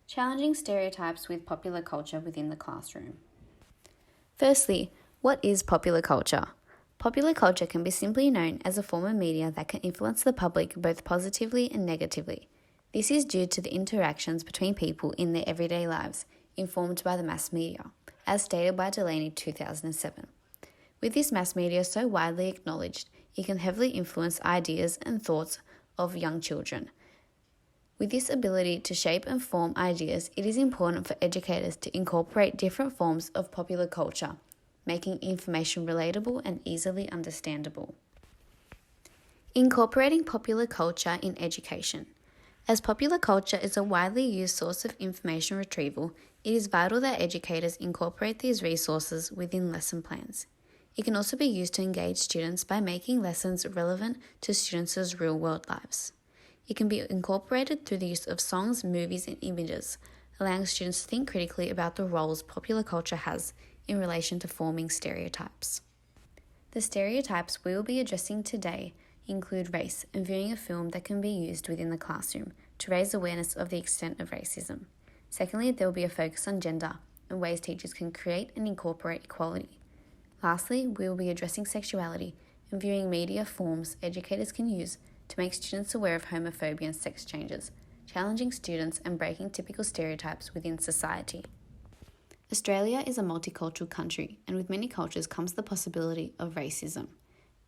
Challenging stereotypes with popular culture within the classroom. Firstly, what is popular culture? Popular culture can be simply known as a form of media that can influence the public both positively and negatively. This is due to the interactions between people in their everyday lives, informed by the mass media, as stated by Delaney 2007. With this mass media so widely acknowledged, it can heavily influence ideas and thoughts of young children. With this ability to shape and form ideas, it is important for educators to incorporate different forms of popular culture, making information relatable and easily understandable. Incorporating popular culture in education. As popular culture is a widely used source of information retrieval, it is vital that educators incorporate these resources within lesson plans. It can also be used to engage students by making lessons relevant to students' real-world lives. It can be incorporated through the use of songs, movies, and images, allowing students to think critically about the roles popular culture has in relation to forming stereotypes. The stereotypes we will be addressing today include race and viewing a film that can be used within the classroom to raise awareness of the extent of racism. Secondly, there will be a focus on gender and ways teachers can create and incorporate equality. Lastly, we will be addressing sexuality and viewing media forms educators can use to make students aware of homophobia and sex changes, challenging students and breaking typical stereotypes within society. Australia is a multicultural country, and with many cultures comes the possibility of racism.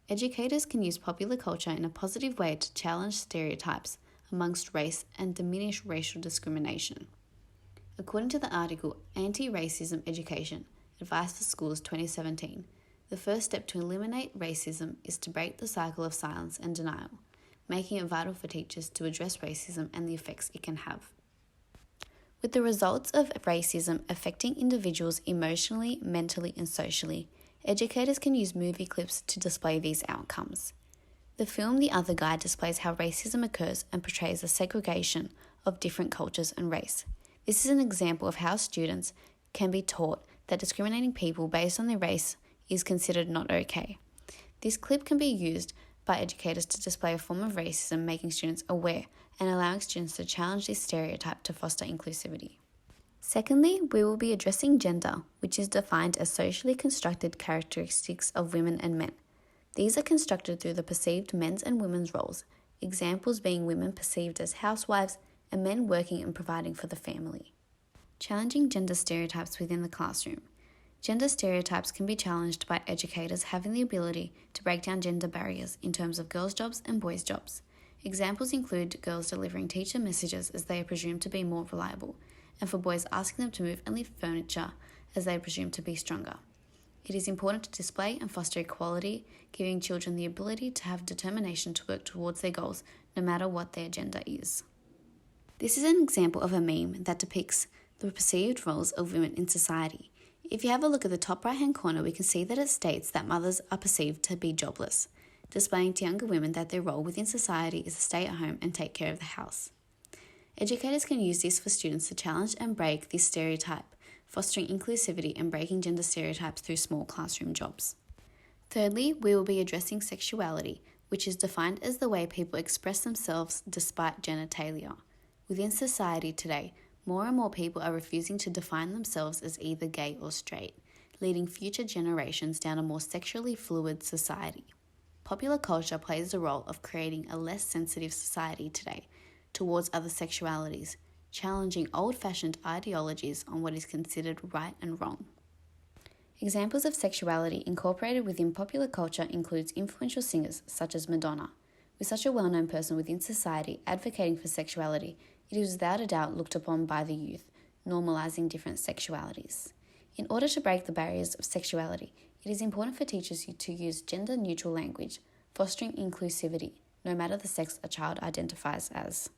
Educators can use popular culture in a positive way to challenge stereotypes amongst race and diminish racial discrimination. According to the article Anti-Racism Education, Advice for Schools 2017, the first step to eliminate racism is to break the cycle of silence and denial, making it vital for teachers to address racism and the effects it can have. With the results of racism affecting individuals emotionally, mentally, and socially, educators can use movie clips to display these outcomes. The film The Other Guy displays how racism occurs and portrays the segregation of different cultures and race. This is an example of how students can be taught that discriminating people based on their race is considered not okay. This clip can be used by educators to display a form of racism, making students aware and allowing students to challenge this stereotype to foster inclusivity. Secondly, we will be addressing gender, which is defined as socially constructed characteristics of women and men. These are constructed through the perceived men's and women's roles, examples being women perceived as housewives and men working and providing for the family. Challenging gender stereotypes within the classroom. Gender stereotypes can be challenged by educators having the ability to break down gender barriers in terms of girls' jobs and boys' jobs. Examples include girls delivering teacher messages as they are presumed to be more reliable, and for boys asking them to move and lift furniture as they are presumed to be stronger. It is important to display and foster equality, giving children the ability to have determination to work towards their goals no matter what their gender is. This is an example of a meme that depicts the perceived roles of women in society. If you have a look at the top right-hand corner, we can see that it states that mothers are perceived to be jobless, displaying to younger women that their role within society is to stay at home and take care of the house. Educators can use this for students to challenge and break this stereotype, fostering inclusivity and breaking gender stereotypes through small classroom jobs. Thirdly, we will be addressing sexuality, which is defined as the way people express themselves despite genitalia. Within society today, more and more people are refusing to define themselves as either gay or straight, leading future generations down a more sexually fluid society. Popular culture plays the role of creating a less sensitive society today towards other sexualities, challenging old-fashioned ideologies on what is considered right and wrong. Examples of sexuality incorporated within popular culture includes influential singers such as Madonna. With such a well-known person within society advocating for sexuality, it is without a doubt looked upon by the youth, normalizing different sexualities. In order to break the barriers of sexuality, it is important for teachers to use gender-neutral language, fostering inclusivity, no matter the sex a child identifies as.